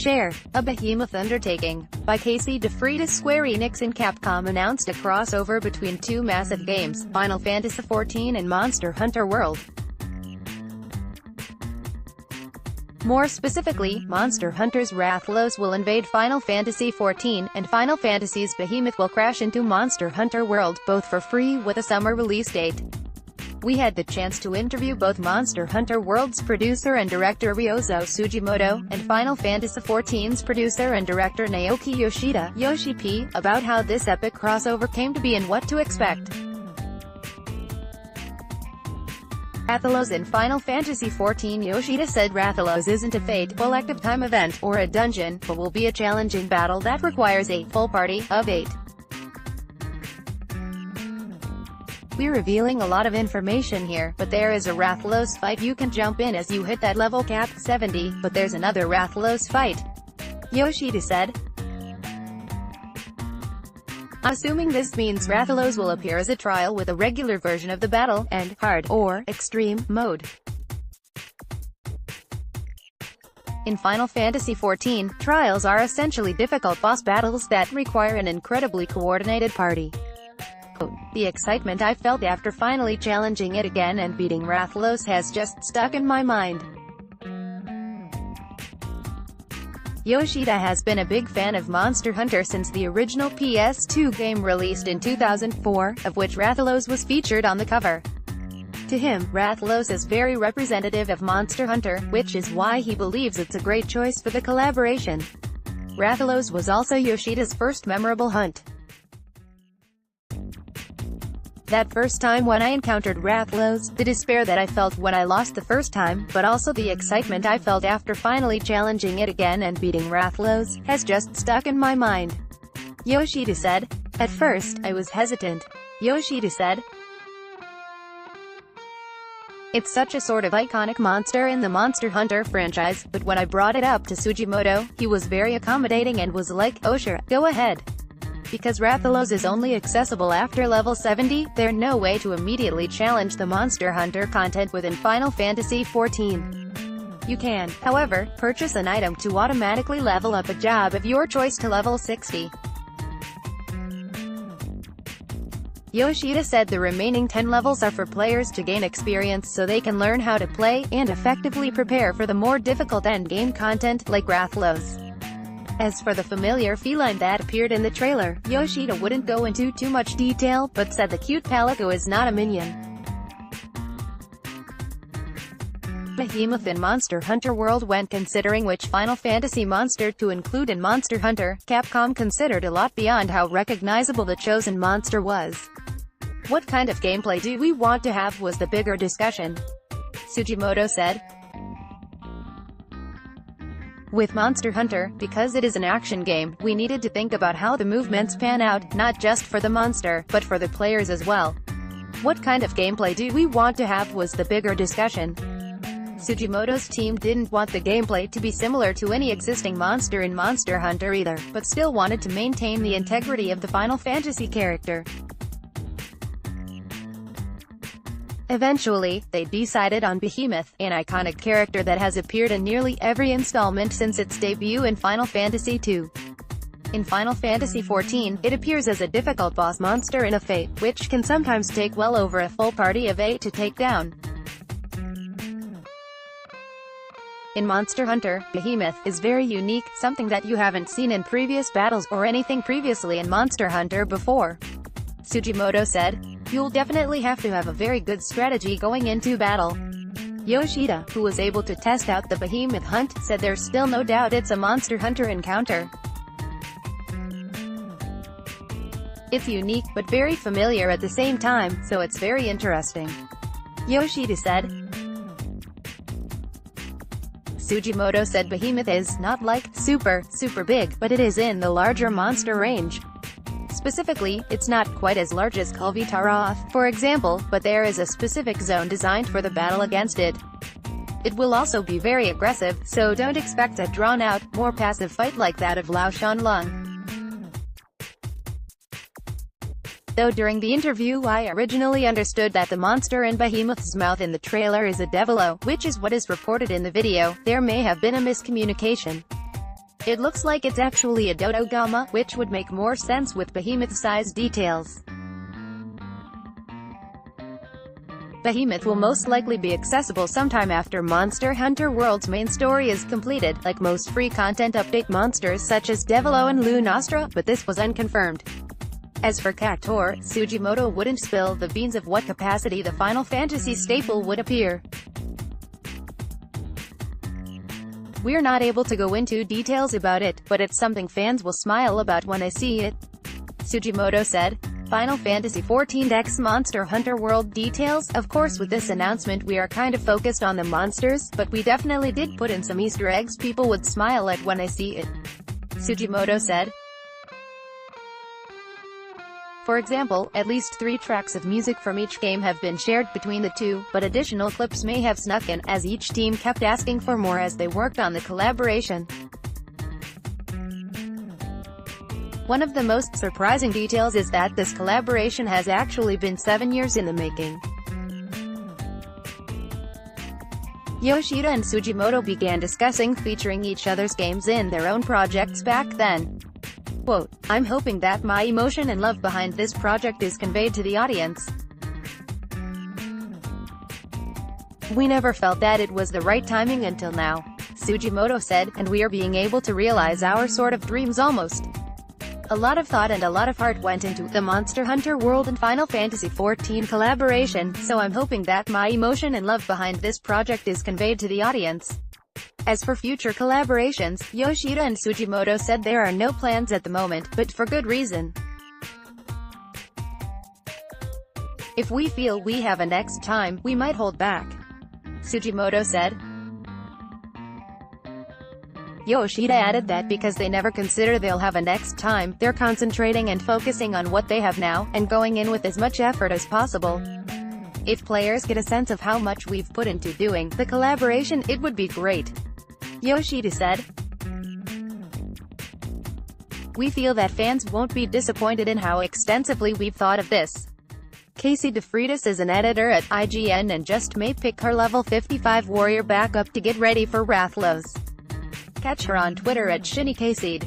Share, a Behemoth undertaking, by DeFreitas. Square Enix and Capcom announced a crossover between two massive games, Final Fantasy XIV and Monster Hunter World. More specifically, Monster Hunter's Rathalos will invade Final Fantasy XIV, and Final Fantasy's Behemoth will crash into Monster Hunter World, both for free with a summer release date. We had the chance to interview both Monster Hunter World's producer and director Ryozo Tsujimoto, and Final Fantasy XIV's producer and director Naoki Yoshi P, about how this epic crossover came to be and what to expect. Rathalos in Final Fantasy XIV. Yoshida said Rathalos isn't a fate-full active time event, or a dungeon, but will be a challenging battle that requires a full party of 8. We're revealing a lot of information here, but there is a Rathalos fight you can jump in as you hit that level cap 70, but there's another Rathalos fight, Yoshida said. Assuming this means Rathalos will appear as a trial with a regular version of the battle, and hard, or extreme, mode. In Final Fantasy XIV, trials are essentially difficult boss battles that require an incredibly coordinated party. The excitement I felt after finally challenging it again and beating Rathalos has just stuck in my mind. Yoshida has been a big fan of Monster Hunter since the original PS2 game released in 2004, of which Rathalos was featured on the cover. To him, Rathalos is very representative of Monster Hunter, which is why he believes it's a great choice for the collaboration. Rathalos was also Yoshida's first memorable hunt. That first time when I encountered Rathalos, the despair that I felt when I lost the first time, but also the excitement I felt after finally challenging it again and beating Rathalos, has just stuck in my mind, Yoshida said. At first, I was hesitant, Yoshida said. It's such a sort of iconic monster in the Monster Hunter franchise, but when I brought it up to Tsujimoto, he was very accommodating and was like, "Oh sure, go ahead." Because Rathalos is only accessible after level 70, there's no way to immediately challenge the Monster Hunter content within Final Fantasy XIV. You can, however, purchase an item to automatically level up a job of your choice to level 60. Yoshida said the remaining 10 levels are for players to gain experience so they can learn how to play, and effectively prepare for the more difficult endgame content, like Rathalos. As for the familiar feline that appeared in the trailer, Yoshida wouldn't go into too much detail, but said the cute Palico is not a minion. Behemoth in Monster Hunter World. When considering which Final Fantasy monster to include in Monster Hunter, Capcom considered a lot beyond how recognizable the chosen monster was. What kind of gameplay do we want to have was the bigger discussion, Tsujimoto said. With Monster Hunter, because it is an action game, we needed to think about how the movements pan out, not just for the monster, but for the players as well. What kind of gameplay do we want to have was the bigger discussion. Tsujimoto's team didn't want the gameplay to be similar to any existing monster in Monster Hunter either, but still wanted to maintain the integrity of the Final Fantasy character. Eventually, they decided on Behemoth, an iconic character that has appeared in nearly every installment since its debut in Final Fantasy II. In Final Fantasy XIV, it appears as a difficult boss monster in a fate, which can sometimes take well over a full party of 8 to take down. In Monster Hunter, Behemoth is very unique, something that you haven't seen in previous battles or anything previously in Monster Hunter before, Tsujimoto said. You'll definitely have to have a very good strategy going into battle. Yoshida, who was able to test out the Behemoth hunt, said there's still no doubt it's a Monster Hunter encounter. It's unique, but very familiar at the same time, so it's very interesting, Yoshida said. Tsujimoto said Behemoth is not like super big, but it is in the larger monster range. Specifically, it's not quite as large as Kulvitaroth, for example, but there is a specific zone designed for the battle against it. It will also be very aggressive, so don't expect a drawn-out, more passive fight like that of Lao Shanlong. Though during the interview I originally understood that the monster in Behemoth's mouth in the trailer is a Devilo, which is what is reported in the video, there may have been a miscommunication. It looks like it's actually a Dodogama, which would make more sense with Behemoth-size details. Behemoth will most likely be accessible sometime after Monster Hunter World's main story is completed, like most free content update monsters such as Devilo and Lunastra, but this was unconfirmed. As for Cactor, Tsujimoto wouldn't spill the beans of what capacity the Final Fantasy staple would appear. We're not able to go into details about it, but it's something fans will smile about when they see it, Tsujimoto said. Final Fantasy XIV X Monster Hunter World details. Of course, with this announcement we are kind of focused on the monsters, but we definitely did put in some Easter eggs people would smile at when they see it, Tsujimoto said. For example, at least 3 tracks of music from each game have been shared between the two, but additional clips may have snuck in, as each team kept asking for more as they worked on the collaboration. One of the most surprising details is that this collaboration has actually been 7 years in the making. Yoshida and Tsujimoto began discussing featuring each other's games in their own projects back then. Quote, "I'm hoping that my emotion and love behind this project is conveyed to the audience. We never felt that it was the right timing until now," Tsujimoto said, "and we are being able to realize our sort of dreams almost. A lot of thought and a lot of heart went into the Monster Hunter World and Final Fantasy XIV collaboration, so I'm hoping that my emotion and love behind this project is conveyed to the audience." As for future collaborations, Yoshida and Tsujimoto said there are no plans at the moment, but for good reason. "If we feel we have a next time, we might hold back," Tsujimoto said. Yoshida added that because they never consider they'll have a next time, they're concentrating and focusing on what they have now, and going in with as much effort as possible. "If players get a sense of how much we've put into doing the collaboration, it would be great," Yoshida said. "We feel that fans won't be disappointed in how extensively we've thought of this." Casey DeFreitas is an editor at IGN and just may pick her level 55 warrior back up to get ready for Rathalos. Catch her on Twitter at ShinnyCasey'd.